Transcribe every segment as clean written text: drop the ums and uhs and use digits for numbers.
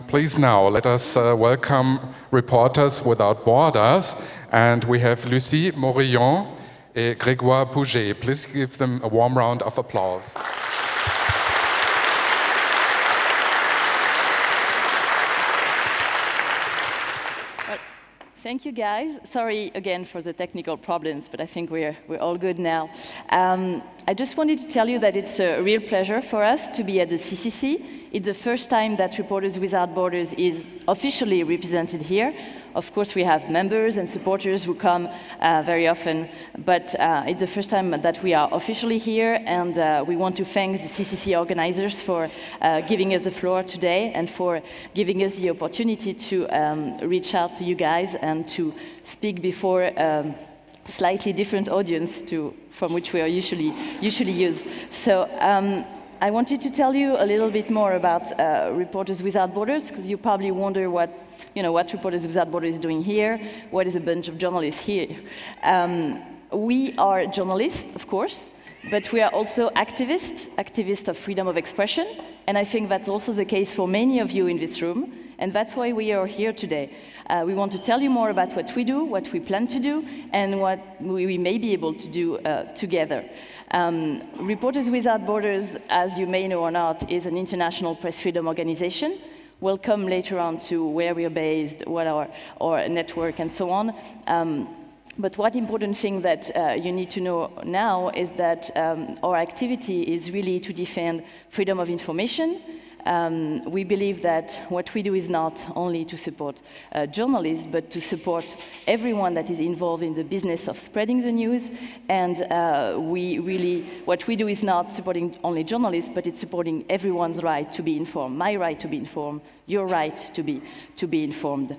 please now let us welcome Reporters Without Borders. And we have Lucie Morillon and Grégoire Pouget. Please give them a warm round of applause. Thank you, guys. Sorry again for the technical problems, but I think we're all good now. I just wanted to tell you that it's a real pleasure for us to be at the CCC. It's the first time that Reporters Without Borders is officially represented here. Of course, we have members and supporters who come very often, but it's the first time that we are officially here, and we want to thank the CCC organizers for giving us the floor today and for giving us the opportunity to reach out to you guys and to speak before a slightly different audience from which we are usually used. So I wanted to tell you a little bit more about Reporters Without Borders, because you probably wonder what Reporters Without Borders is doing here. What is a bunch of journalists here? We are journalists, of course, but we are also activists of freedom of expression, and I think that's also the case for many of you in this room, and that's why we are here today. We want to tell you more about what we do, what we plan to do, and what we may be able to do together. Reporters Without Borders, as you may know or not, is an international press freedom organization. We'll come later on to where we are based, what our network, and so on. But one important thing that you need to know now is that our activity is really to defend freedom of information. We believe that what we do is not only to support journalists, but to support everyone that is involved in the business of spreading the news. And what we do is not supporting only journalists, but it's supporting everyone's right to be informed. My right to be informed, your right to be informed.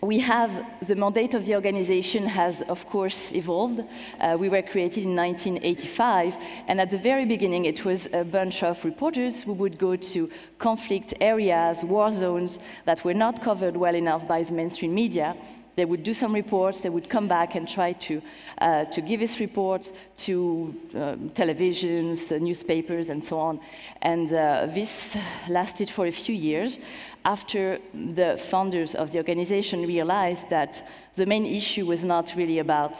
The mandate of the organization has, of course, evolved. We were created in 1985, and at the very beginning, it was a bunch of reporters who would go to conflict areas, war zones that were not covered well enough by the mainstream media. They would do some reports, they would come back and try to give this report to televisions, newspapers, and so on. And this lasted for a few years after the founders of the organization realized that the main issue was not really about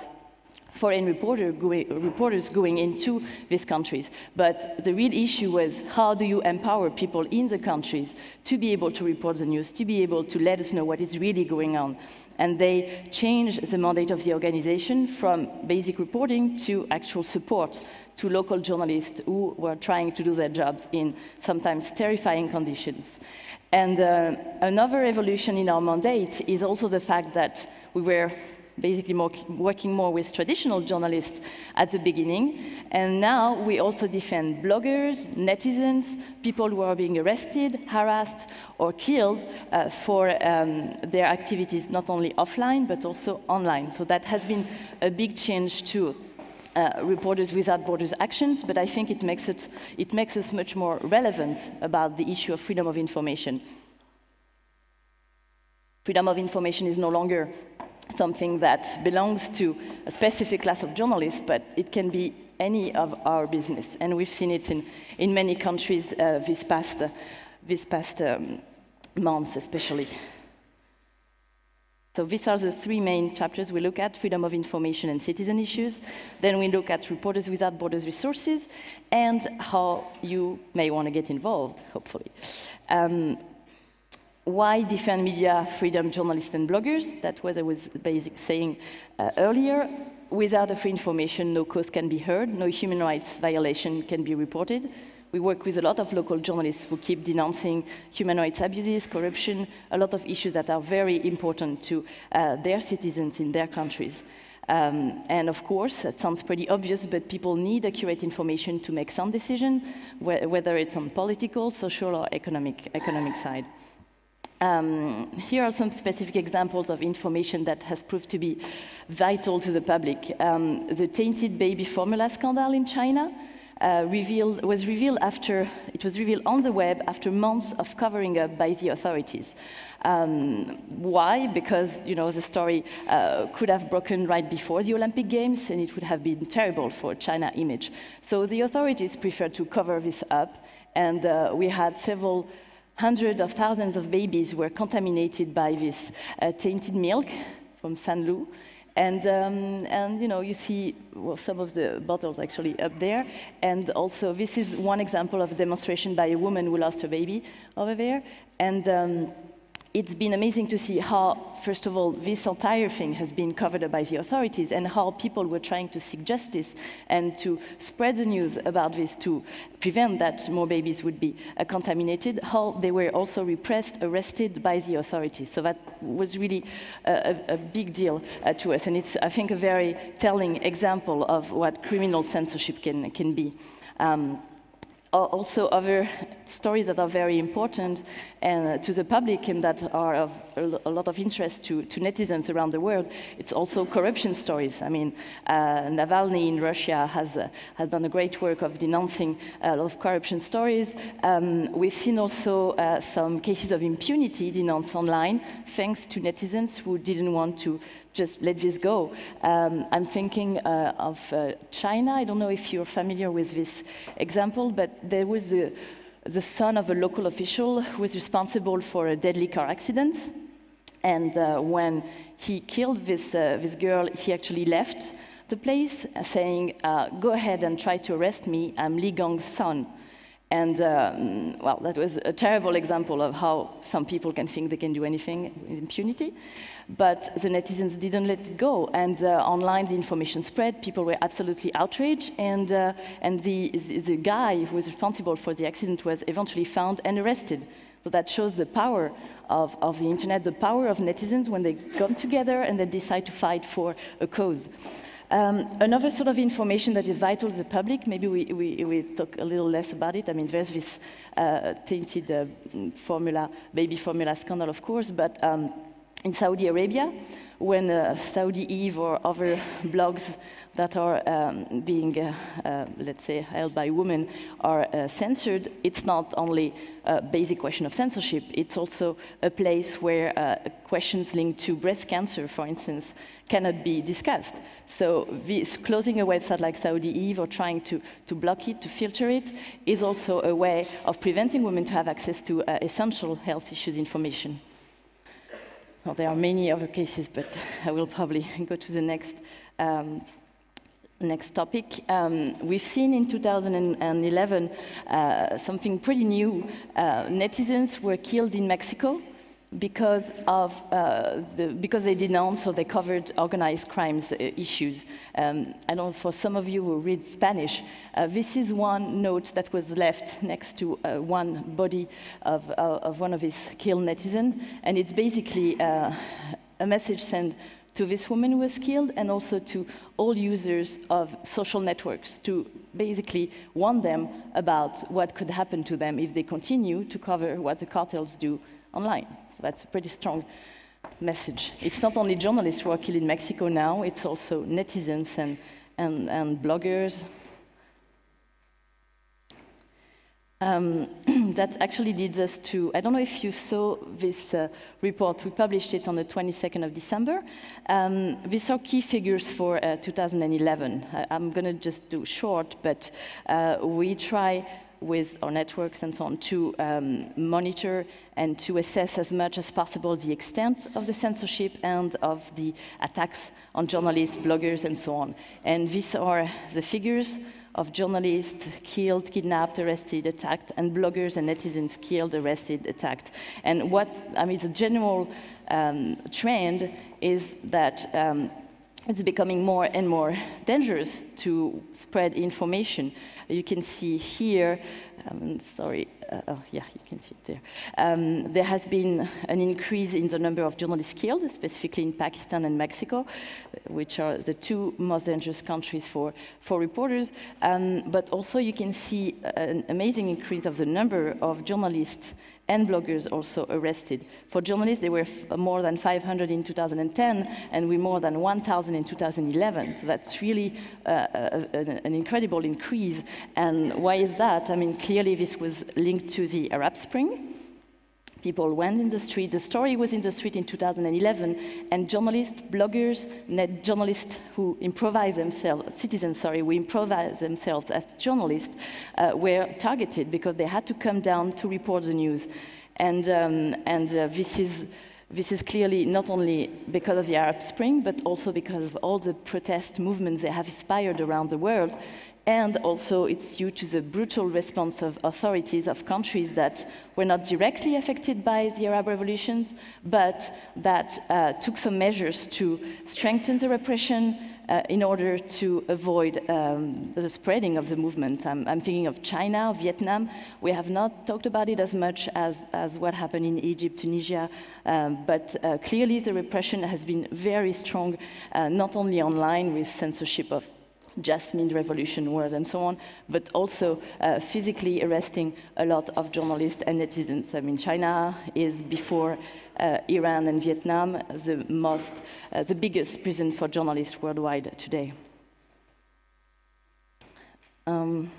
foreign reporters going into these countries. But the real issue was, how do you empower people in the countries to be able to report the news, to be able to let us know what is really going on? And they changed the mandate of the organization from basic reporting to actual support to local journalists who were trying to do their jobs in sometimes terrifying conditions. And another evolution in our mandate is also the fact that we were basically working more with traditional journalists at the beginning, and now we also defend bloggers, netizens, people who are being arrested, harassed, or killed for their activities, not only offline, but also online. So that has been a big change to Reporters Without Borders actions, but I think it makes us much more relevant about the issue of freedom of information. Freedom of information is no longer something that belongs to a specific class of journalists, but it can be any of our business. And we've seen it in many countries these past months, especially. So these are the three main chapters we look at: freedom of information and citizen issues. Then we look at Reporters Without Borders resources and how you may want to get involved, hopefully. Why defend media freedom, journalists and bloggers? That's what I was basically saying earlier. Without a free information, no cause can be heard, no human rights violation can be reported. We work with a lot of local journalists who keep denouncing human rights abuses, corruption, a lot of issues that are very important to their citizens in their countries. And of course, that sounds pretty obvious, but people need accurate information to make sound decisions, whether it's on political, social, or economic side. Here are some specific examples of information that has proved to be vital to the public. The tainted baby formula scandal in China was revealed on the web after months of covering up by the authorities. Why? Because the story could have broken right before the Olympic Games, and it would have been terrible for China image. So the authorities preferred to cover this up, and we had several hundreds of thousands of babies were contaminated by this tainted milk from Saint-Lô. And you know, you see some of the bottles actually up there. And also, this is one example of a demonstration by a woman who lost her baby over there. And it's been amazing to see how, first of all, this entire thing has been covered up by the authorities, and how people were trying to seek justice and to spread the news about this to prevent that more babies would be contaminated, how they were also repressed, arrested by the authorities. So that was really a big deal to us, and it's, I think, a very telling example of what criminal censorship can be. Also, other stories that are very important to the public and that are of a lot of interest to netizens around the world, it's also corruption stories. I mean, Navalny in Russia has done a great work of denouncing a lot of corruption stories. We've seen also some cases of impunity denounced online, thanks to netizens who didn't want to just let this go. I'm thinking of China. I don't know if you're familiar with this example, but there was the son of a local official who was responsible for a deadly car accident. And when he killed this girl, he actually left the place saying, go ahead and try to arrest me, I'm Li Gang's son. And, well, that was a terrible example of how some people can think they can do anything with impunity. But the netizens didn't let it go. And online, the information spread. People were absolutely outraged. And the guy who was responsible for the accident was eventually found and arrested. So that shows the power of the internet, the power of netizens when they come together and they decide to fight for a cause. Another sort of information that is vital to the public, maybe we talk a little less about it. I mean, there's this tainted baby formula scandal, of course, but in Saudi Arabia, when Saudi Eve or other blogs that are being, let's say, held by women are censored, it's not only a basic question of censorship, it's also a place where questions linked to breast cancer, for instance, cannot be discussed. So this closing a website like Saudi Eve or trying to block it, to filter it, is also a way of preventing women to have access to essential health issues information. Well, there are many other cases, but I will probably go to the next topic. We've seen in 2011 something pretty new. Netizens were killed in Mexico because they denounced or they covered organized crimes issues. I know for some of you who read Spanish, this is one note that was left next to one body of one of his killed netizens, and it's basically a message sent to this woman who was killed and also to all users of social networks to basically warn them about what could happen to them if they continue to cover what the cartels do online. That's a pretty strong message. It's not only journalists who are killed in Mexico now, it's also netizens and bloggers. That actually leads us to, I don't know if you saw this report, we published it on the 22nd of December. These are key figures for 2011. I'm going to just do short, but we try with our networks and so on to monitor and to assess as much as possible the extent of the censorship and of the attacks on journalists, bloggers, and so on. And these are the figures of journalists killed, kidnapped, arrested, attacked, and bloggers and netizens killed, arrested, attacked. And what, I mean, the general trend is that it's becoming more and more dangerous to spread information. You can see here, sorry, yeah, you can see it there. There has been an increase in the number of journalists killed, specifically in Pakistan and Mexico, which are the two most dangerous countries for reporters. But also you can see an amazing increase of the number of journalists and bloggers also arrested. For journalists, there were more than 500 in 2010, and we more than 1,000 in 2011. So that's really an incredible increase. And why is that? I mean, clearly this was linked to the Arab Spring. People went in the street. The story was in the street in 2011, and journalists, bloggers, journalists who improvise themselves, citizens, sorry, who improvise themselves as journalists, were targeted because they had to come down to report the news. This is clearly not only because of the Arab Spring, but also because of all the protest movements that have inspired around the world. And also it's due to the brutal response of authorities of countries that were not directly affected by the Arab revolutions, but that took some measures to strengthen the repression in order to avoid the spreading of the movement. I'm thinking of China, Vietnam. We have not talked about it as much as what happened in Egypt, Tunisia, but clearly the repression has been very strong, not only online with censorship of Jasmine Revolution word and so on, but also physically arresting a lot of journalists and netizens. I mean, China is, before Iran and Vietnam, the biggest prison for journalists worldwide today. And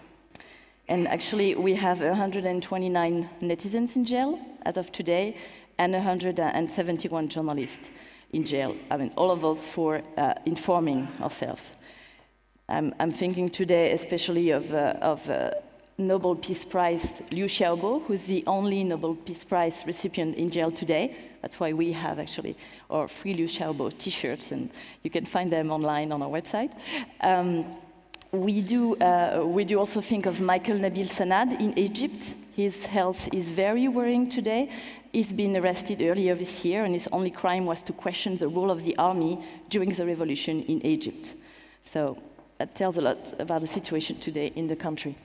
actually, we have 129 netizens in jail as of today, and 171 journalists in jail. I mean, all of us for informing ourselves. I'm thinking today especially of Nobel Peace Prize Liu Xiaobo, who's the only Nobel Peace Prize recipient in jail today. That's why we have actually our free Liu Xiaobo t-shirts, and you can find them online on our website. We do also think of Michael Nabil Sanad in Egypt. His health is very worrying today. He's been arrested earlier this year, and his only crime was to question the role of the army during the revolution in Egypt. So that tells a lot about the situation today in the country.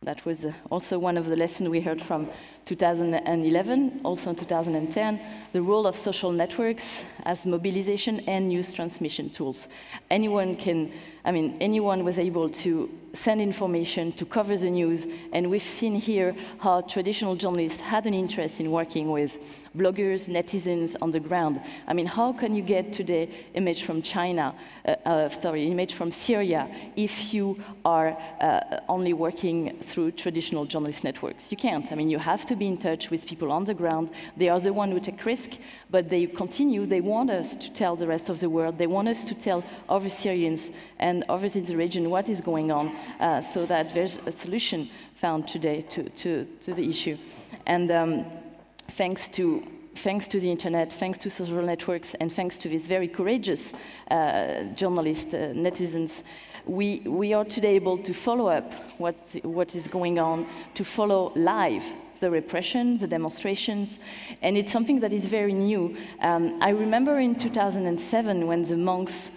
That was also one of the lessons we heard from 2011, also in 2010, the role of social networks as mobilization and news transmission tools. Anyone was able to send information, to cover the news, and we've seen here how traditional journalists had an interest in working with bloggers, netizens on the ground. I mean, how can you get today image from China, image from Syria, if you are only working through traditional journalist networks? You can't. I mean, you have to be in touch with people on the ground. They are the ones who take risk, but they continue. They want us to tell the rest of the world. They want us to tell other Syrians and others in the region what is going on, so that there's a solution found today to the issue. And thanks to the internet, thanks to social networks, and thanks to these very courageous journalists, netizens, we are today able to follow up what is going on, to follow live the repression, the demonstrations, and it's something that is very new. I remember in 2007 when the monks,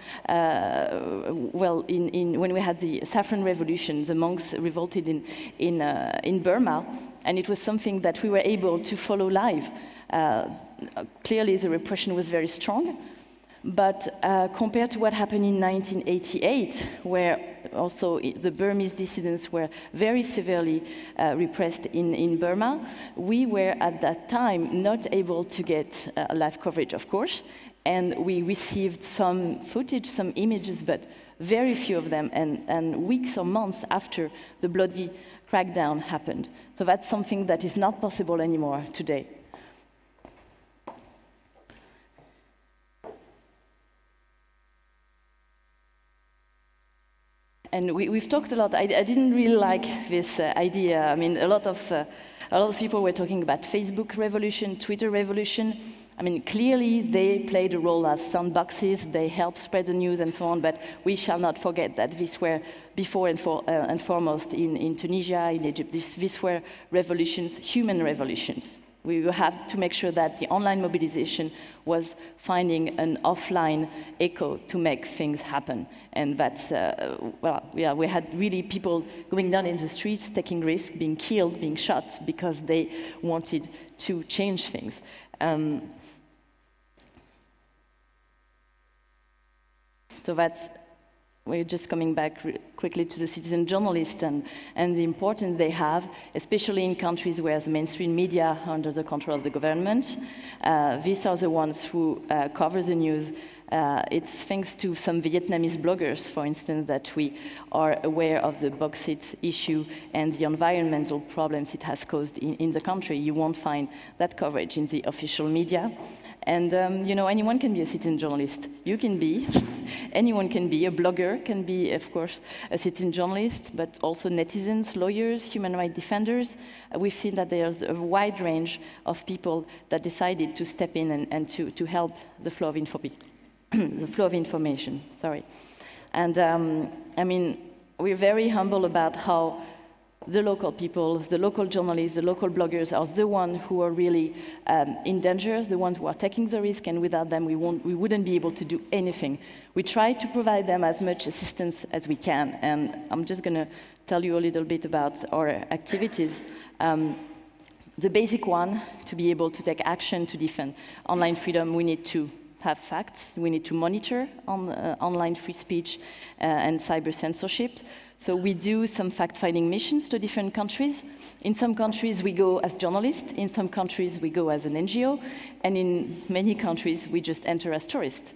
when we had the Saffron Revolution, the monks revolted in Burma, and it was something that we were able to follow live. Clearly the repression was very strong, but compared to what happened in 1988, where also the Burmese dissidents were very severely repressed in Burma, we were at that time not able to get live coverage, of course, and we received some footage, some images, but very few of them, and weeks or months after the bloody crackdown happened. So that's something that is not possible anymore today. And we've talked a lot. I didn't really like this idea. I mean, a lot of people were talking about Facebook revolution, Twitter revolution. I mean, clearly they played a role as sandboxes. They helped spread the news and so on. But we shall not forget that these were before and foremost in Tunisia, in Egypt. These were revolutions, human revolutions. We have to make sure that the online mobilization was finding an offline echo to make things happen. And that's, we had really people going down in the streets, taking risks, being killed, being shot, because they wanted to change things. So we're just coming back quickly to the citizen journalists and the importance they have, especially in countries where the mainstream media are under the control of the government. These are the ones who cover the news. It's thanks to some Vietnamese bloggers, for instance, that we are aware of the bauxite issue and the environmental problems it has caused in the country. You won't find that coverage in the official media. And you know, anyone can be a citizen journalist. You can be, anyone can be. A blogger can be, of course, a citizen journalist, but also netizens, lawyers, human rights defenders. We've seen that there's a wide range of people that decided to step in and to help the flow of the flow of information. Sorry, and I mean, we're very humble about how the local people, the local journalists, the local bloggers are the ones who are really in danger, the ones who are taking the risk, and without them we wouldn't be able to do anything. We try to provide them as much assistance as we can, and I'm just going to tell you a little bit about our activities. The basic one, to be able to take action to defend online freedom, we need to have facts, we need to monitor online free speech and cyber censorship. So we do some fact-finding missions to different countries. In some countries we go as journalists, in some countries we go as an NGO, and in many countries we just enter as tourists.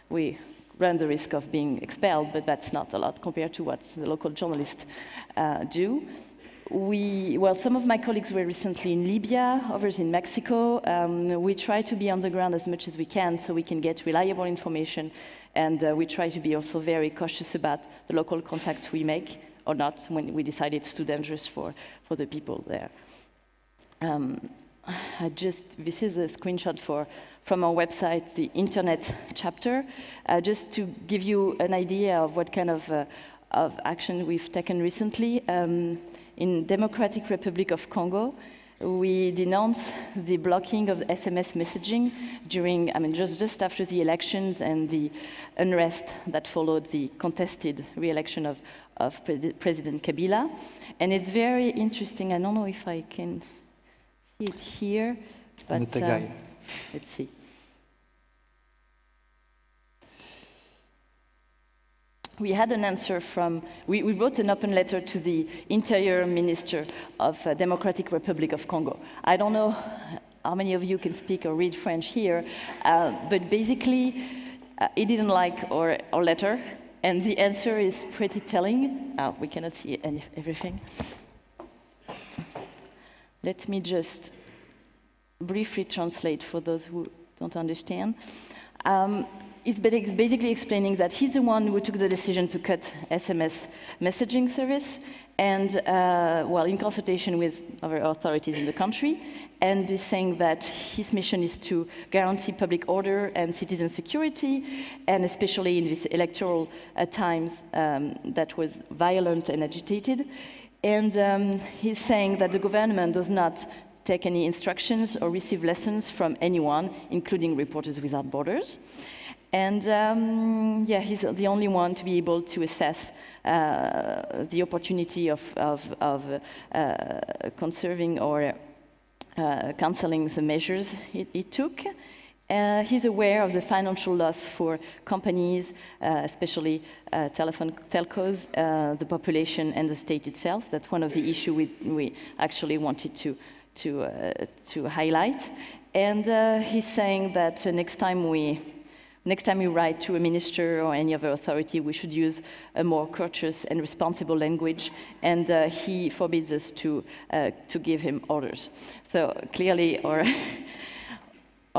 We run the risk of being expelled, but that's not a lot compared to what the local journalists do. Well, some of my colleagues were recently in Libya, others in Mexico. We try to be on the ground as much as we can so we can get reliable information, and we try to be also very cautious about the local contacts we make or not when we decide it's too dangerous for the people there. This is a screenshot from our website, the internet chapter, just to give you an idea of what kind of action we've taken recently. In Democratic Republic of Congo, we denounced the blocking of SMS messaging during, just after the elections and the unrest that followed the contested re-election of President Kabila. And it's very interesting. I don't know if I can see it here, but let's see. We had an answer from, we wrote an open letter to the Interior Minister of Democratic Republic of Congo. I don't know how many of you can speak or read French here, but basically, he didn't like our letter, and the answer is pretty telling. We cannot see everything. Let me just briefly translate for those who don't understand. It's basically explaining that he's the one who took the decision to cut SMS messaging service, and well, in consultation with other authorities in the country, and is saying that his mission is to guarantee public order and citizen security, and especially in these electoral times that was violent and agitated. And he's saying that the government does not take any instructions or receive lessons from anyone, including Reporters Without Borders. And yeah, he's the only one to be able to assess the opportunity of conserving or cancelling the measures it took. He's aware of the financial loss for companies, especially telcos, the population, and the state itself. That's one of the issues we actually wanted to highlight. And he's saying that next time we write to a minister or any other authority, we should use a more courteous and responsible language, and he forbids us to give him orders. So clearly, our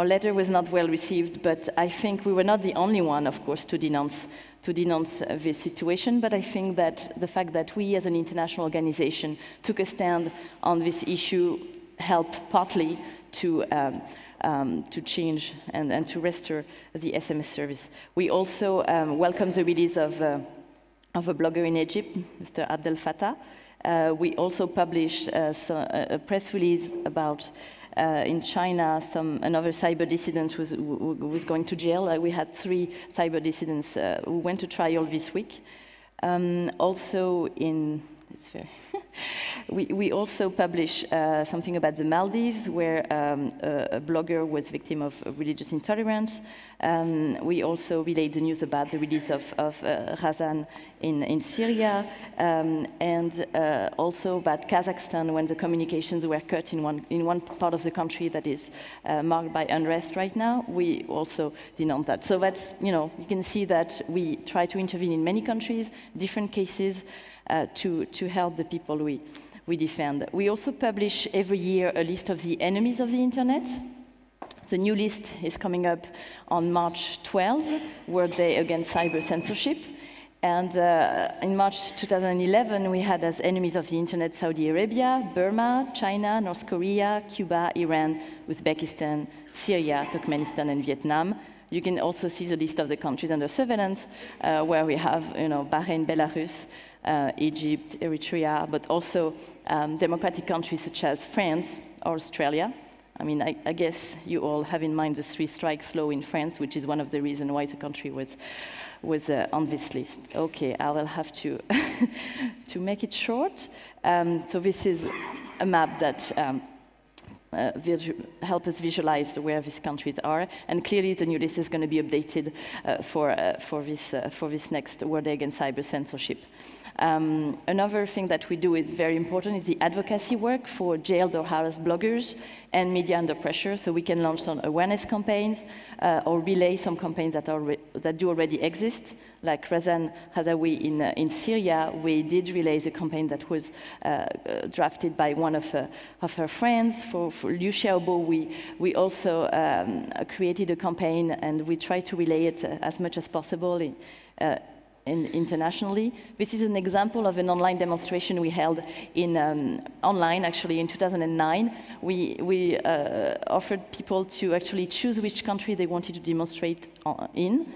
letter was not well received, but I think we were not the only one, of course, to denounce this situation, but I think that the fact that we as an international organization took a stand on this issue helped partly to change and to restore the SMS service. We also welcome the release of a blogger in Egypt, Mr. Abdel Fattah. We also published a press release about in China another cyber dissident who was going to jail. We had 3 cyber dissidents who went to trial this week. Also in we also published something about the Maldives, where a blogger was victim of religious intolerance. We also relayed the news about the release of Razan in Syria, and also about Kazakhstan, when the communications were cut in one part of the country that is marked by unrest right now. We also denounced that. So that's, you can see that we try to intervene in many countries, different cases, to help the people we defend. We also publish every year a list of the enemies of the internet. The new list is coming up on March 12, World Day Against Cyber Censorship. And in March 2011, we had as enemies of the internet Saudi Arabia, Burma, China, North Korea, Cuba, Iran, Uzbekistan, Syria, Turkmenistan, and Vietnam. You can also see the list of the countries under surveillance, where we have Bahrain, Belarus, Egypt, Eritrea, but also democratic countries such as France or Australia. I mean, I guess you all have in mind the 3 strikes law in France, which is one of the reasons why the country was on this list. Okay, I will have to to make it short. So this is a map that help us visualize where these countries are, and clearly the new list is going to be updated for this next World Day Against Cyber Censorship. Another thing that we do is very important is the advocacy work for jailed or harassed bloggers and media under pressure. So we can launch some awareness campaigns or relay some campaigns that do already exist. Like Razan Hazawi in Syria, we did relay the campaign that was drafted by one of her friends. For Liu Xiaobo, we also created a campaign, and we try to relay it as much as possible internationally. This is an example of an online demonstration we held online, actually, in 2009. We offered people to actually choose which country they wanted to demonstrate in.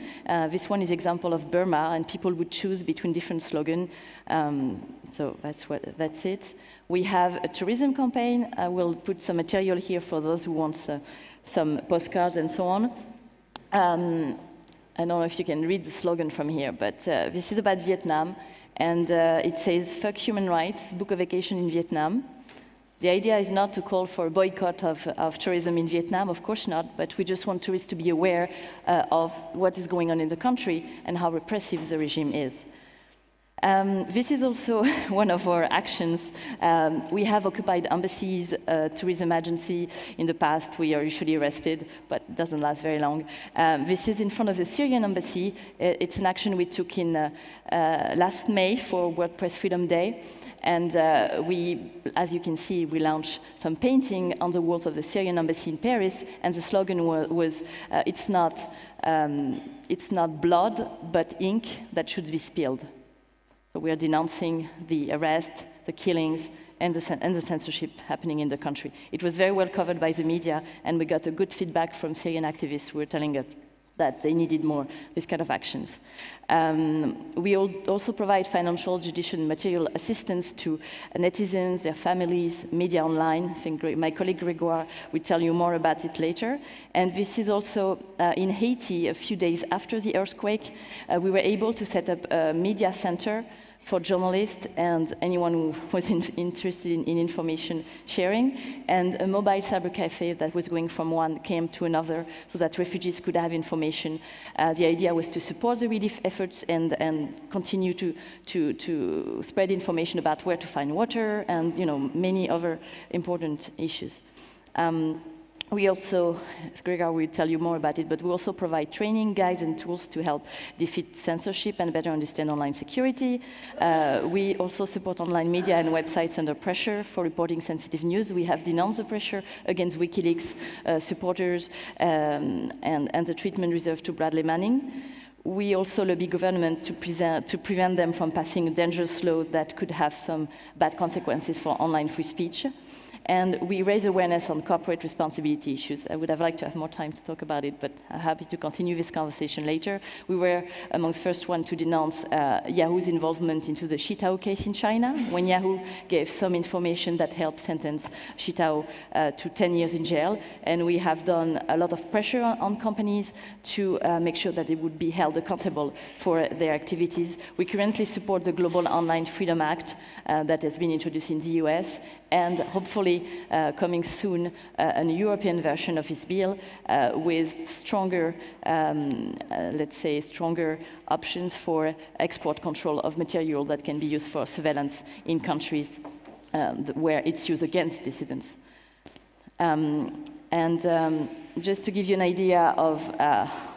This one is an example of Burma, and people would choose between different slogans. So that's it. We have a tourism campaign. I will put some material here for those who want some postcards and so on. I don't know if you can read the slogan from here, but this is about Vietnam, and it says, "Fuck human rights, book a vacation in Vietnam." The idea is not to call for a boycott of tourism in Vietnam, of course not, but we just want tourists to be aware of what is going on in the country and how repressive the regime is. This is also one of our actions. We have occupied embassies, tourism agency. In the past, we are usually arrested, but it doesn't last very long. This is in front of the Syrian embassy. It's an action we took in last May for World Press Freedom Day. And as you can see, we launched some painting on the walls of the Syrian embassy in Paris, and the slogan was it's not blood, but ink that should be spilled. So we are denouncing the arrest, the killings, and the censorship happening in the country. It was very well covered by the media, and we got a good feedback from Syrian activists who were telling us that they needed more this kind of actions. We also provide financial, judicial, and material assistance to netizens, their families, media online. I think my colleague Grégoire will tell you more about it later. And this is also in Haiti, a few days after the earthquake. We were able to set up a media center for journalists and anyone who was interested in information sharing, and a mobile cyber cafe that was going from one camp to another so that refugees could have information. The idea was to support the relief efforts and continue to spread information about where to find water and many other important issues. We also, Grégoire will tell you more about it, but we also provide training, guides, and tools to help defeat censorship and better understand online security. We also support online media and websites under pressure for reporting sensitive news. We have denounced the pressure against WikiLeaks supporters and the treatment reserved to Bradley Manning. We also lobby government to prevent them from passing a dangerous law that could have some bad consequences for online free speech. And we raise awareness on corporate responsibility issues. I would have liked to have more time to talk about it, but I'm happy to continue this conversation later. We were among the first ones to denounce Yahoo's involvement into the Shitao case in China, when Yahoo gave some information that helped sentence Shitao to 10 years in jail. And we have done a lot of pressure on companies to make sure that they would be held accountable for their activities. We currently support the Global Online Freedom Act that has been introduced in the US, and hopefully coming soon a European version of this bill with stronger, let's say, stronger options for export control of material that can be used for surveillance in countries where it's used against dissidents. Just to give you an idea of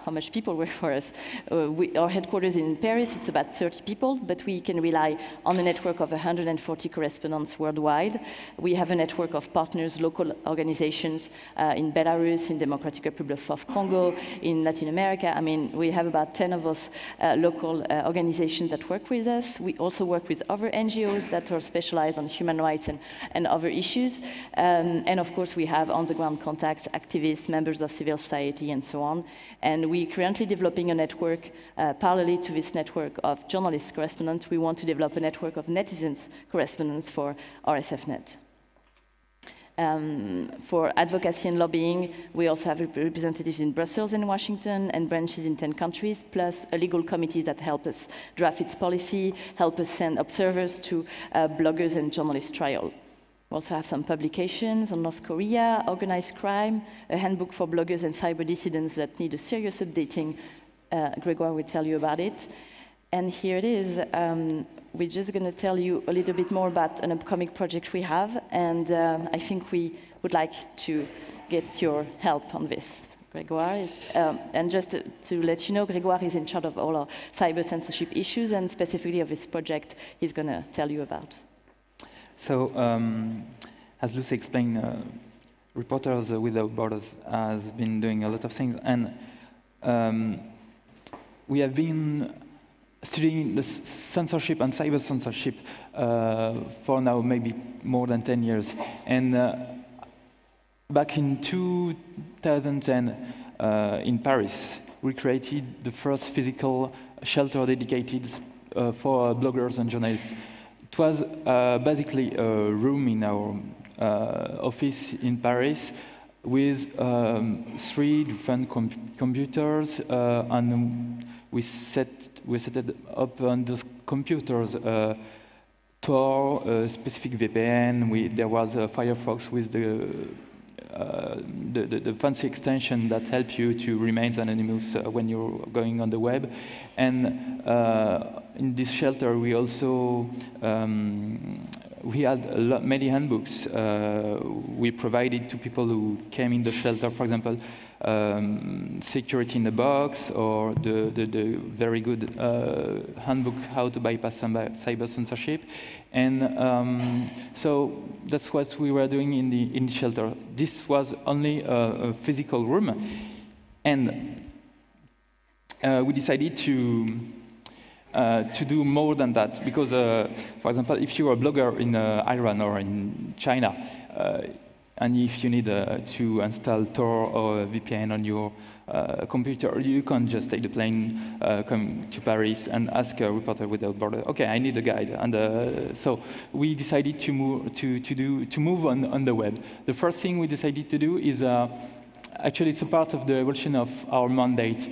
how much people work for us. Our headquarters in Paris, it's about 30 people, but we can rely on a network of 140 correspondents worldwide. We have a network of partners, local organizations in Belarus, in Democratic Republic of Congo, in Latin America. I mean, we have about 10 of us local organizations that work with us. We also work with other NGOs that are specialized on human rights and other issues. And of course, we have on-the-ground contacts, activists, members of civil society, and so on. And we're currently developing a network, parallel to this network of journalist correspondents. We want to develop a network of netizens correspondents for RSFnet. For advocacy and lobbying, we also have representatives in Brussels and Washington, and branches in 10 countries, plus a legal committee that helps us draft its policy, help us send observers to bloggers and journalist trial. We also have some publications on North Korea, organized crime, a handbook for bloggers and cyber dissidents that need a serious updating. Grégoire will tell you about it. And here it is. We're just going to tell you a little bit more about an upcoming project we have, and I think we would like to get your help on this. Grégoire, and just to let you know, Grégoire is in charge of all our cyber censorship issues, and specifically of this project he's going to tell you about. So, as Lucy explained, Reporters Without Borders has been doing a lot of things, and we have been studying the censorship and cyber censorship for now maybe more than 10 years. And back in 2010 in Paris, we created the first physical shelter dedicated for bloggers and journalists. It was basically a room in our office in Paris with 3 different computers, and we set it up on those computers Tor, a specific VPN. There was a Firefox with the fancy extension that helps you to remain anonymous when you're going on the web. And in this shelter, we also we had many handbooks we provided to people who came in the shelter. For example, Security in a Box, or the very good handbook How to Bypass Cyber Censorship. And so that's what we were doing in the shelter. This was only a physical room, and we decided to do more than that, because, for example, if you're a blogger in Iran or in China, and if you need to install Tor or VPN on your computer, you can't just take the plane, come to Paris and ask a Reporter Without Borders, okay, I need a guide. And so we decided to move on the web. The first thing we decided to do is, actually it's a part of the evolution of our mandate.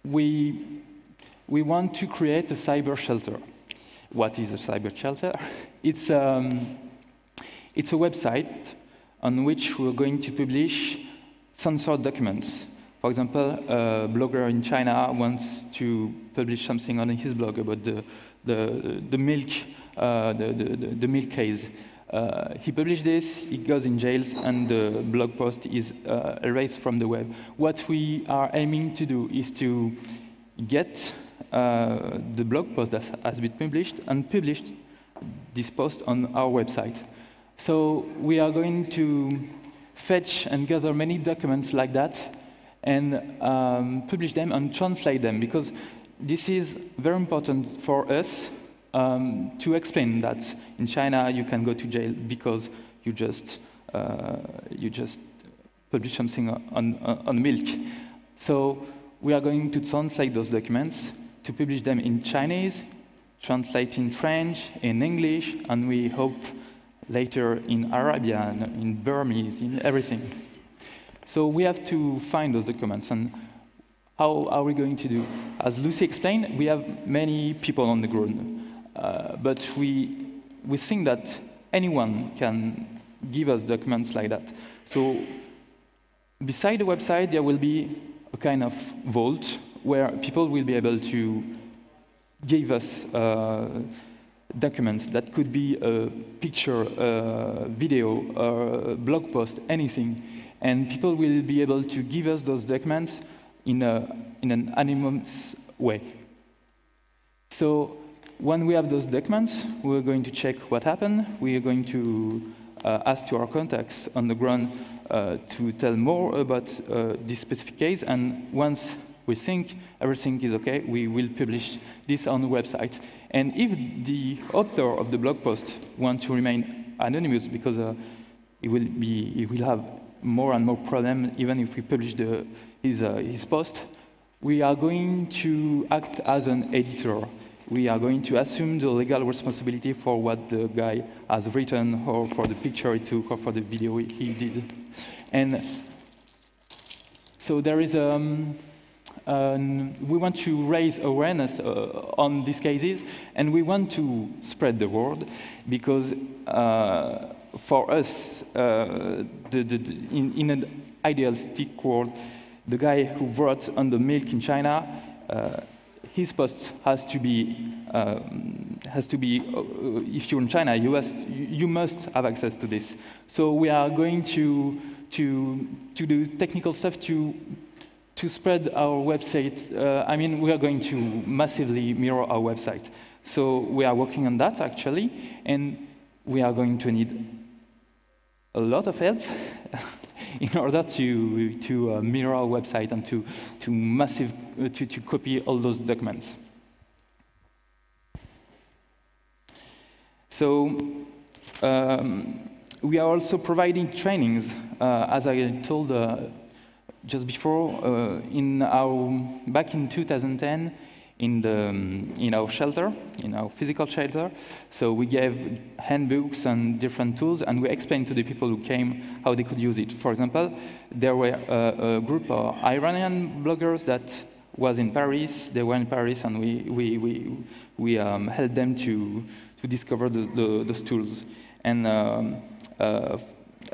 We want to create a cyber shelter. What is a cyber shelter? It's a website on which we're going to publish censored documents. For example, a blogger in China wants to publish something on his blog about the milk case. He published this, he goes in jail, and the blog post is erased from the web. What we are aiming to do is to get the blog post that has been published and publish this post on our website. So we are going to fetch and gather many documents like that and publish them and translate them, because this is very important for us to explain that in China you can go to jail because you just publish something on milk. So we are going to translate those documents, to publish them in Chinese, translate in French, in English, and we hope later in Arabian, in Burmese, in everything. So we have to find those documents. And how are we going to do? As Lucy explained, we have many people on the ground, but we think that anyone can give us documents like that. So beside the website, there will be a kind of vault where people will be able to give us documents that could be a picture, a video, a blog post, anything. And people will be able to give us those documents in an anonymous way. So when we have those documents, we're going to check what happened. We are going to ask to our contacts on the ground to tell more about this specific case. And once we think everything is OK, we will publish this on the website. And if the author of the blog post wants to remain anonymous, because he will have more and more problems even if we publish his post, we are going to act as an editor. We are going to assume the legal responsibility for what the guy has written, or for the picture he took, or for the video he did. And so there is we want to raise awareness on these cases, and we want to spread the word, because for us, in an idealistic world, the guy who wrote on the milk in China, his post has to be, if you're in China, you must have access to this. So we are going to do technical stuff to spread our website. I mean, we are going to massively mirror our website. So we are working on that, actually, and we are going to need a lot of help in order to mirror our website and to copy all those documents. So we are also providing trainings, as I told just before, back in 2010, in our shelter, in our physical shelter. So we gave handbooks and different tools, and we explained to the people who came how they could use it. For example, there were a group of Iranian bloggers that was in Paris. They were in Paris, and we helped them to discover those tools. And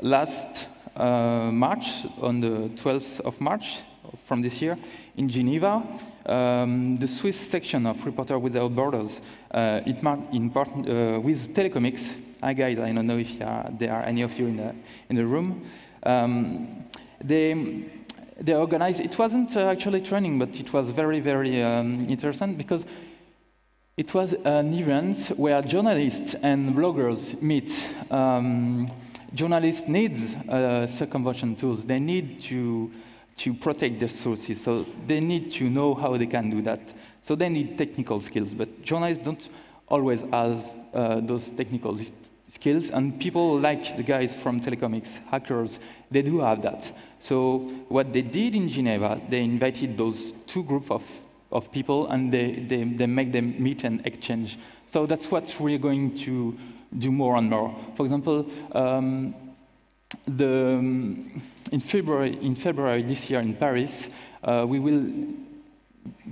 last March, on the 12th of March from this year, in Geneva, the Swiss section of Reporters Without Borders, with Telecomics. Hi guys, I don't know if there are any of you in the room. They organized. It wasn't actually training, but it was very, very interesting, because it was an event where journalists and bloggers meet. Journalists need circumvention tools. They need to protect their sources, so they need to know how they can do that. So they need technical skills, but journalists don't always have those technical skills, and people like the guys from Telecomics, hackers, they do have that. So what they did in Geneva, they invited those two groups of people, and they make them meet and exchange. So that's what we're going to do more and more. For example, in February this year in Paris, we will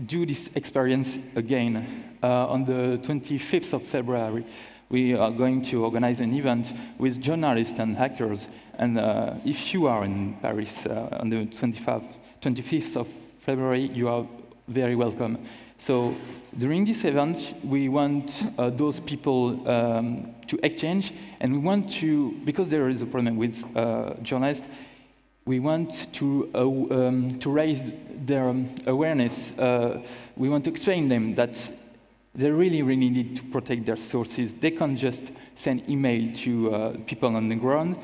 do this experience again. On the 25th of February, we are going to organize an event with journalists and hackers. And if you are in Paris on the 25th of February, you are very welcome. So during this event, we want those people to exchange, and we want to, because there is a problem with journalists, we want to raise their awareness. We want to explain them that they really, really need to protect their sources. They can't just send email to people on the ground,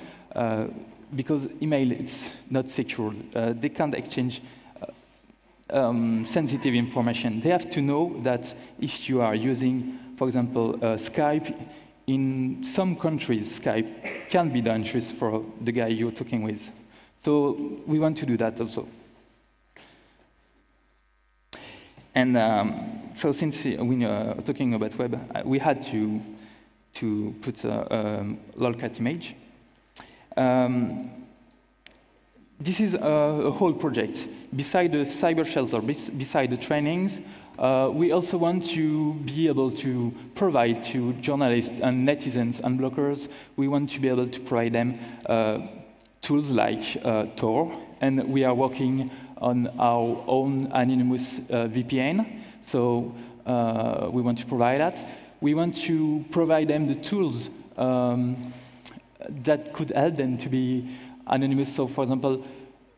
because email is not secure. They can't exchange sensitive information. They have to know that if you are using, for example, Skype, in some countries, Skype can be dangerous for the guy you're talking with. So we want to do that also. And so since we are talking about web, we had to put a lolcat image. This is a whole project. Beside the cyber shelter, beside the trainings, we also want to be able to provide to journalists and netizens and bloggers, we want to be able to provide them tools like Tor, and we are working on our own anonymous VPN, so we want to provide that. We want to provide them the tools that could help them to be anonymous. So, for example,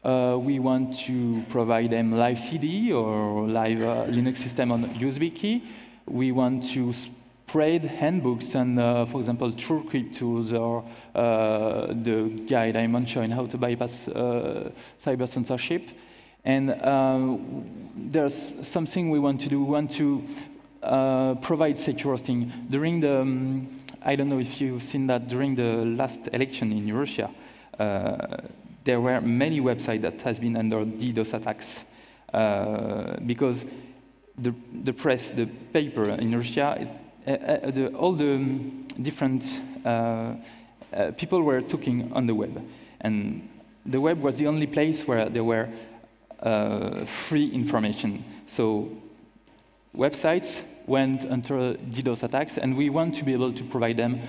We want to provide them live CD or live Linux system on USB key. We want to spread handbooks and, for example, TrueCrypt tools or the guide I mentioned how to bypass cyber censorship. And there's something we want to do. We want to provide secure hosting. During the, I don't know if you've seen that during the last election in Russia, there were many websites that has been under DDoS attacks because the press, the paper in Russia, all the different people were talking on the web, and the web was the only place where there were free information. So websites went under DDoS attacks, and we want to be able to provide them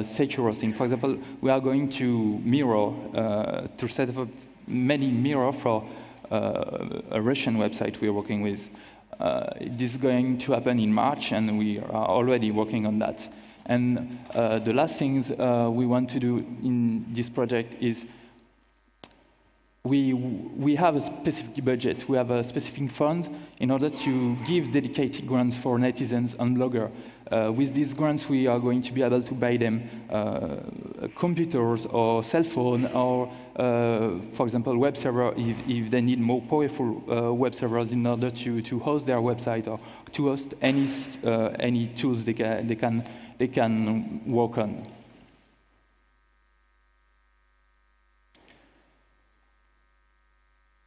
secure hosting. For example, we are going to mirror, to set up many mirror for a Russian website we are working with. This is going to happen in March, and we are already working on that. And the last things we want to do in this project is we have a specific budget, we have a specific fund in order to give dedicated grants for netizens and bloggers. With these grants, we are going to be able to buy them computers or cell phone or, for example, web server if they need more powerful web servers in order to host their website or to host any tools they can work on.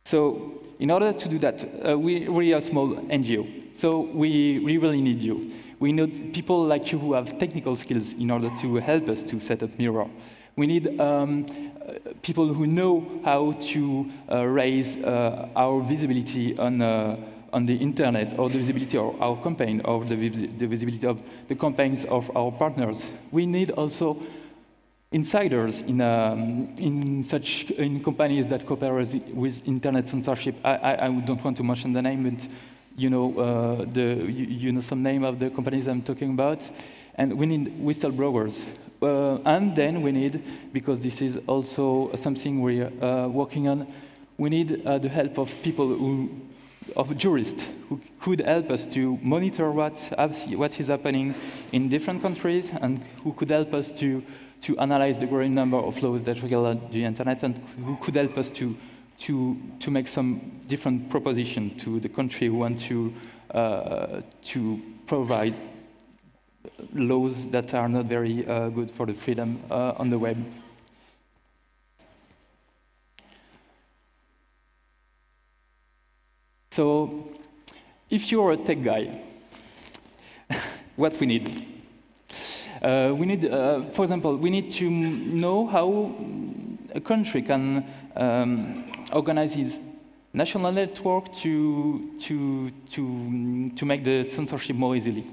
So in order to do that, we are a small NGO. So we really need you. We need people like you who have technical skills in order to help us to set up Mirror. We need people who know how to raise our visibility on the internet, or the visibility of our campaign, or the visibility of the campaigns of our partners. We need also insiders in companies that cooperate with internet censorship. I don't want to mention the name, but you know some name of the companies I'm talking about. And we need whistleblowers. And then we need, because this is also something we're working on, we need the help of people of jurists who could help us to monitor what is happening in different countries, and who could help us to analyze the growing number of laws that regulate the internet, and who could help us to make some different proposition to the country who want to provide laws that are not very good for the freedom on the web. So, if you're a tech guy, what we need? For example, we need to know how a country can organize its national network to make the censorship more easily.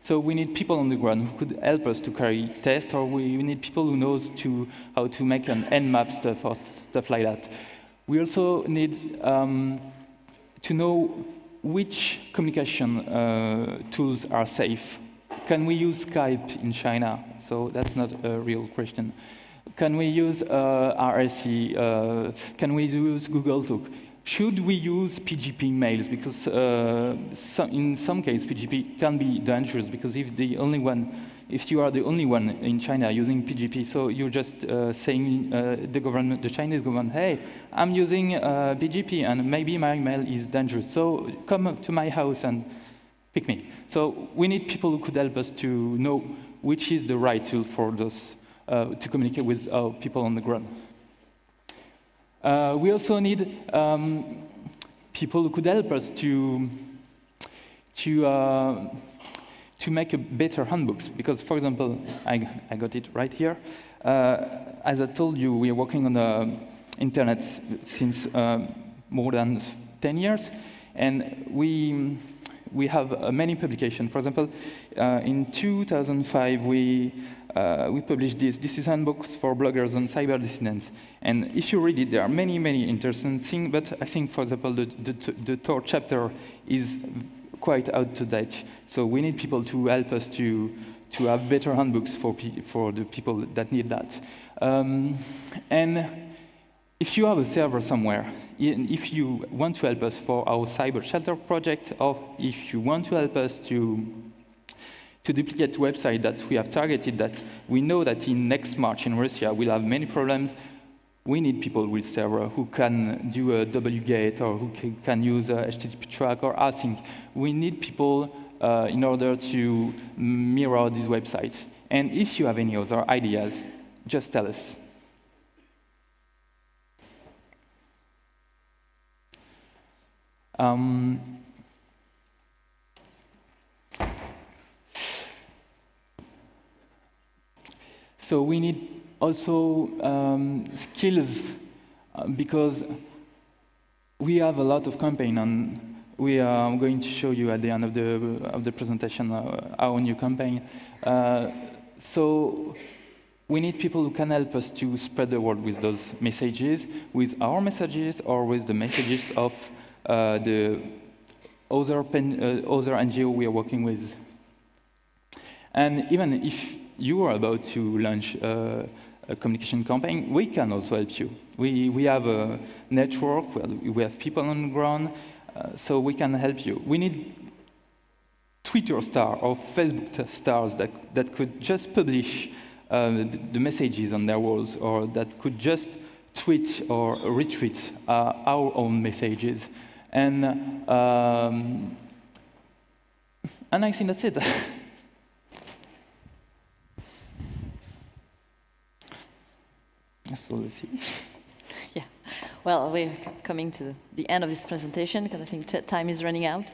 So we need people on the ground who could help us to carry tests, or we need people who knows how to make an Nmap stuff or stuff like that. We also need to know which communication tools are safe. Can we use Skype in China? So that's not a real question. Can we use RSC? Can we use Google Talk? Should we use PGP mails? Because in some cases, PGP can be dangerous, because if you are the only one in China using PGP, so you're just saying the Chinese government, hey, I'm using PGP, and maybe my mail is dangerous, so come up to my house and pick me. So we need people who could help us to know which is the right tool for those, to communicate with people on the ground. We also need people who could help us to make a better handbooks. Because, for example, I got it right here. As I told you, we are working on the internet since more than 10 years, and we have many publications. For example, in 2005, we published this. This is handbooks for bloggers on cyber dissidents. And if you read it, there are many, many interesting things. But I think, for example, the third chapter is quite out to date. So we need people to help us to have better handbooks for the people that need that. And if you have a server somewhere, if you want to help us for our cyber shelter project, or if you want to help us to duplicate website that we have targeted, that we know that in next March in Russia we'll have many problems, we need people with server who can do a wget or who can use a HTTP track or async. We need people in order to mirror these websites. And if you have any other ideas, just tell us. So we need also skills, because we have a lot of campaign, and we are going to show you at the end of the presentation our new campaign. So we need people who can help us to spread the word with those messages, with our messages or with the messages of the other NGO we are working with. And even if you are about to launch a communication campaign, we can also help you. We have a network, we have people on the ground, so we can help you. We need Twitter stars or Facebook stars that could just publish the messages on their walls, or that could just tweet or retweet our own messages. And I think that's it. So let's see. Yeah. Well, we're coming to the end of this presentation because I think time is running out.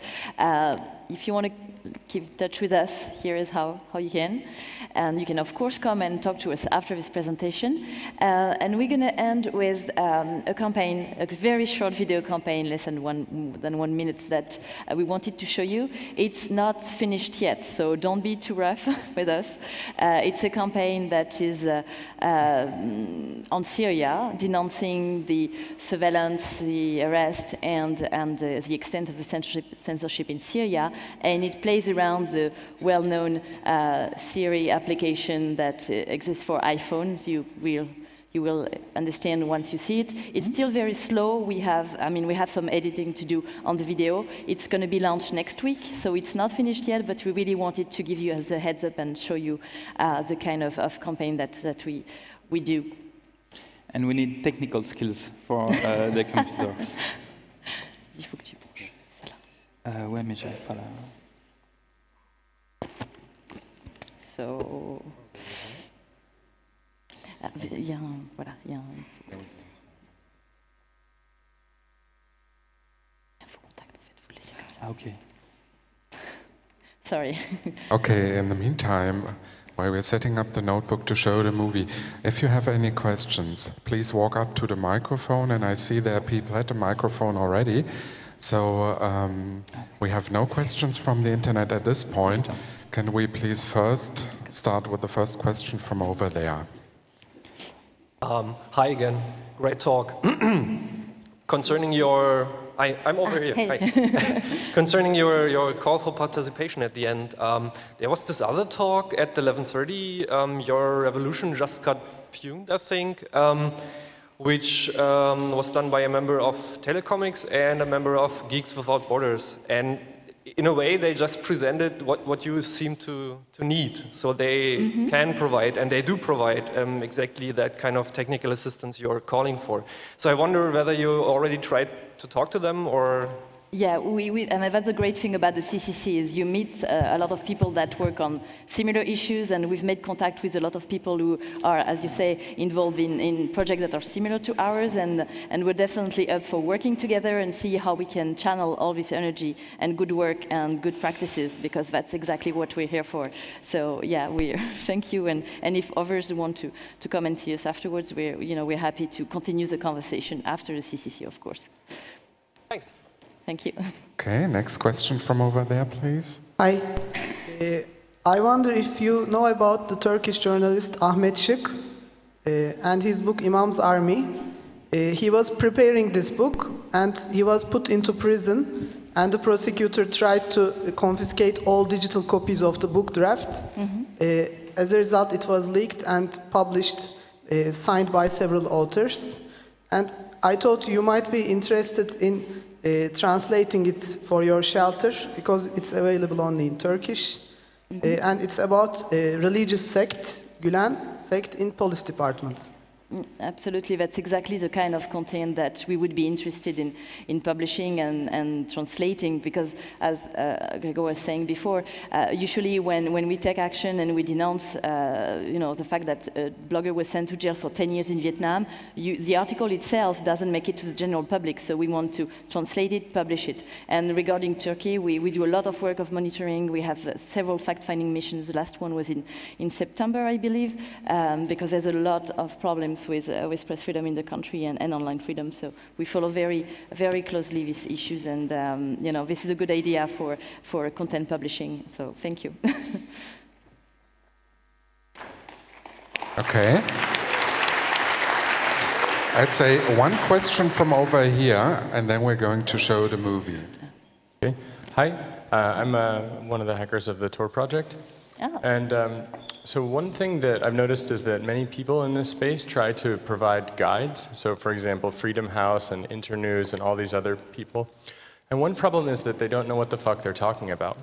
If you want to keep in touch with us, here is how you can. And you can, of course, come and talk to us after this presentation. And we're going to end with a campaign, a very short video campaign, less than 1 minute, that we wanted to show you. It's not finished yet, so don't be too rough with us. It's a campaign that is on Syria, denouncing the surveillance, the arrest, and the extent of the censorship in Syria, and it plays around the well-known Siri application that exists for iPhones. You will understand once you see it. It's still very slow. We have some editing to do on the video. It's going to be launched next week, so it's not finished yet, but we really wanted to give you as a heads up and show you the kind of campaign that we do. And we need technical skills for the computer. Il faut que tu penches celle-là. Ouais, mais j'arrive pas là. So, il y a un, voilà, il y a un faux contact en fait, vous le laissez comme ça. Ah, ok. Sorry. Okay, in the meantime, while we're setting up the notebook to show the movie, if you have any questions, please walk up to the microphone, and I see there are people at the microphone already. So we have no questions from the internet at this point. Can we please first start with the first question from over there? Hi again, great talk. Concerning your, I'm over here. Hey. Hi. Concerning your call for participation at the end, there was this other talk at 11:30. Your revolution just got fumed, I think, which was done by a member of Telecomics and a member of Geeks Without Borders. And in a way, they just presented what you seem to need. So they can provide, and they do provide, exactly that kind of technical assistance you're calling for. So I wonder whether you already tried to talk to them, or... Yeah, I mean, that's the great thing about the CCC is you meet a lot of people that work on similar issues, and we've made contact with a lot of people who are, as you say, involved in projects that are similar to ours, and we're definitely up for working together and see how we can channel all this energy and good work and good practices, because that's exactly what we're here for. So yeah, thank you, and if others want to come and see us afterwards, we're happy to continue the conversation after the CCC, of course. Thanks. Thank you. Okay, next question from over there, please. Hi. I wonder if you know about the Turkish journalist Ahmet Şık and his book Imam's Army. He was preparing this book and he was put into prison, and the prosecutor tried to confiscate all digital copies of the book draft. As a result, it was leaked and published, signed by several authors. And I thought you might be interested in translating it for your shelter because it's available only in Turkish. And it's about a religious sect, Gülen sect in police department. Absolutely, that's exactly the kind of content that we would be interested in publishing and translating, because as Gregor was saying before, usually when we take action and we denounce the fact that a blogger was sent to jail for 10 years in Vietnam, the article itself doesn't make it to the general public, so we want to translate it, publish it. And regarding Turkey, we do a lot of work of monitoring. We have several fact-finding missions. The last one was in September, I believe, because there's a lot of problems with press freedom in the country and online freedom. So we follow very, very closely these issues, and this is a good idea for content publishing. So thank you. Okay. I'd say one question from over here, and then we're going to show the movie. Okay. Hi, I'm one of the hackers of the Tor project. Oh. And so one thing that I've noticed is that many people in this space try to provide guides. So for example, Freedom House and Internews and all these other people. And one problem is that they don't know what the fuck they're talking about.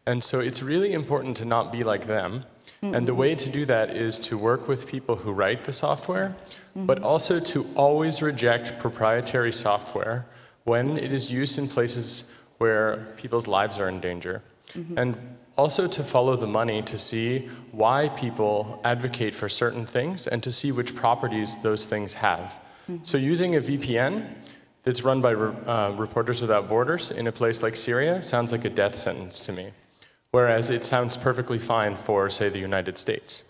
And so it's really important to not be like them. And the way to do that is to work with people who write the software, but also to always reject proprietary software when it is used in places where people's lives are in danger. And also to follow the money to see why people advocate for certain things and to see which properties those things have. So using a VPN that's run by Reporters Without Borders in a place like Syria sounds like a death sentence to me, whereas it sounds perfectly fine for, say, the United States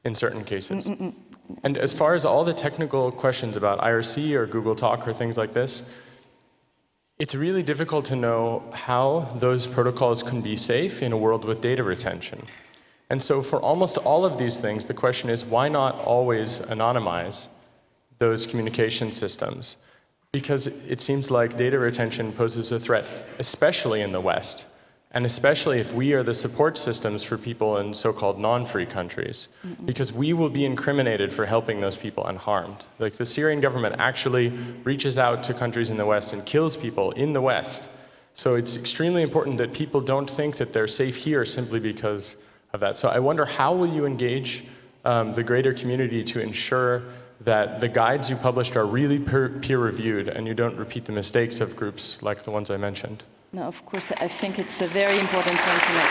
in certain cases. And as far as all the technical questions about IRC or Google Talk or things like this, it's really difficult to know how those protocols can be safe in a world with data retention. And so for almost all of these things, the question is, why not always anonymize those communication systems? Because it seems like data retention poses a threat, especially in the West, and especially if we are the support systems for people in so-called non-free countries, because we will be incriminated for helping those people unharmed. Like the Syrian government actually reaches out to countries in the West and kills people in the West. So it's extremely important that people don't think that they're safe here simply because of that. So I wonder, how will you engage the greater community to ensure that the guides you published are really peer-reviewed and you don't repeat the mistakes of groups like the ones I mentioned? No, of course, I think it's a very important point to make.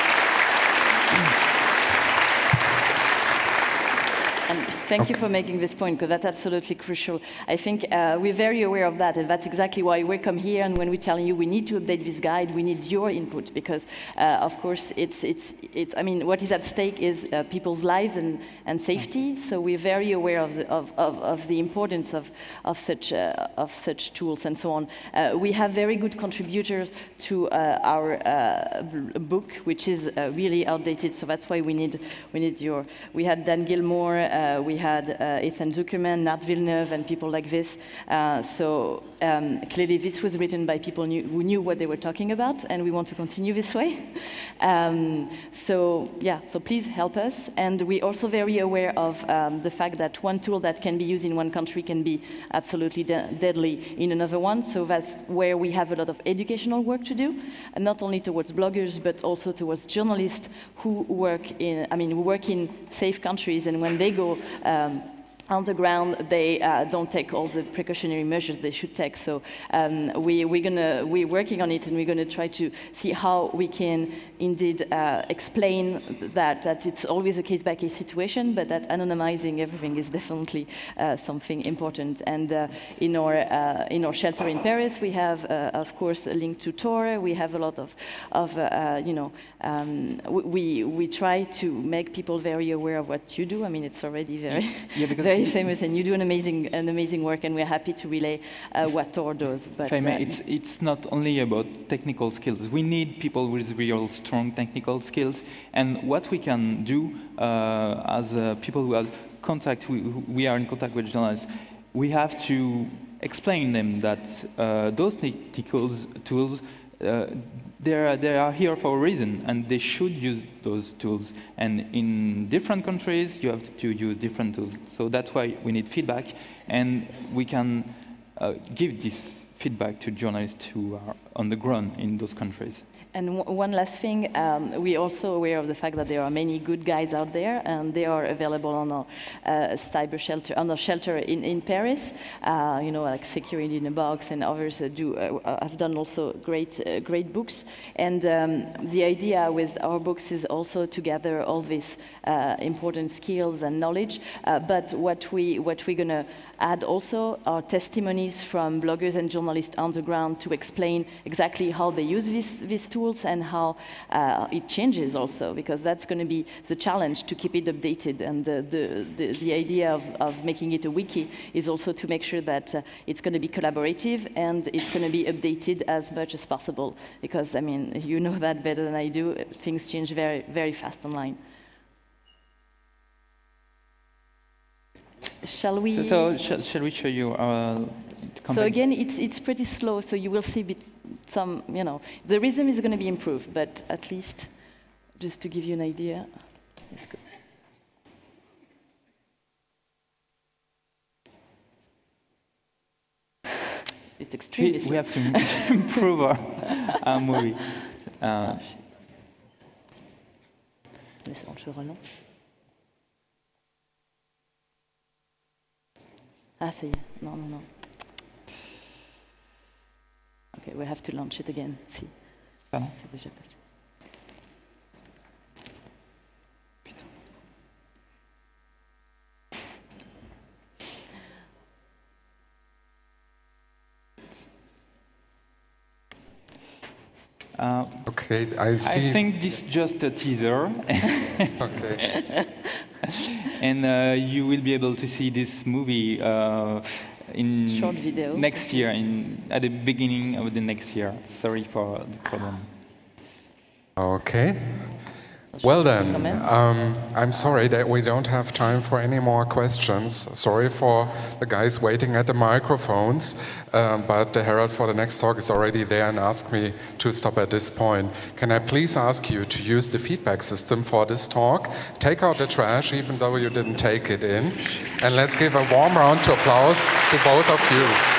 And thank you for making this point, because that's absolutely crucial. I think we're very aware of that, and that's exactly why we come here, and when we're telling you we need to update this guide, we need your input, because, of course, I mean, what is at stake is people's lives and safety, so we're very aware of the importance of such tools and so on. We have very good contributors to our book, which is really outdated, so that's why we need your. We had Dan Gilmore, we had Ethan Zuckerman, Nat Villeneuve, and people like this. So clearly, this was written by people who knew what they were talking about, and we want to continue this way. So please help us. And we're also very aware of the fact that one tool that can be used in one country can be absolutely deadly in another one. So that's where we have a lot of educational work to do, and not only towards bloggers, but also towards journalists who work in safe countries, and when they go on the ground, they don't take all the precautionary measures they should take. So we're working on it, and we're going to try to see how we can indeed explain that it's always a case-by-case situation, but that anonymizing everything is definitely something important. And in our shelter in Paris, we have, of course, a link to Tor. We have a lot of we try to make people very aware of what you do. I mean, it's already very famous, and you do an amazing work, and we're happy to relay what Tor does. But it's not only about technical skills. We need people with real strong technical skills, and what we can do as people who have contact, we are in contact with journalists, we have to explain them that those technical tools, they are here for a reason, and they should use those tools. And in different countries, you have to use different tools. So that's why we need feedback, and we can give this feedback to journalists who are on the ground in those countries. And one last thing, we're also aware of the fact that there are many good guides out there, and they are available on our cyber shelter, on our shelter in Paris. You know, like Security in a Box and others have done also great books. And the idea with our books is also to gather all these important skills and knowledge. But what we're going to add also are testimonies from bloggers and journalists on the ground to explain exactly how they use these tools and how it changes also, because that's going to be the challenge, to keep it updated. And the idea of making it a wiki is also to make sure that it's going to be collaborative and it's going to be updated as much as possible, because I mean, you know that better than I do, things change very, very fast online. Shall we? Shall we show you? So again, it's pretty slow. So you will see some, you know, the rhythm is going to be improved, but at least just to give you an idea. Let's go. It's extremely slow. We have to improve our movie. Je relance. Ah, ça y est. Non, non, non. Okay, we have to launch it again. Si. Pardon? C'est déjà passé. Okay, I see. I think this is just a teaser. Okay. And you will be able to see this movie in short video next year, at the beginning of the next year. Sorry for the problem. Okay. Well then, I'm sorry that we don't have time for any more questions. Sorry for the guys waiting at the microphones, but Herald for the next talk is already there and asked me to stop at this point. Can I please ask you to use the feedback system for this talk? Take out the trash, even though you didn't take it in, and let's give a warm round of applause to both of you.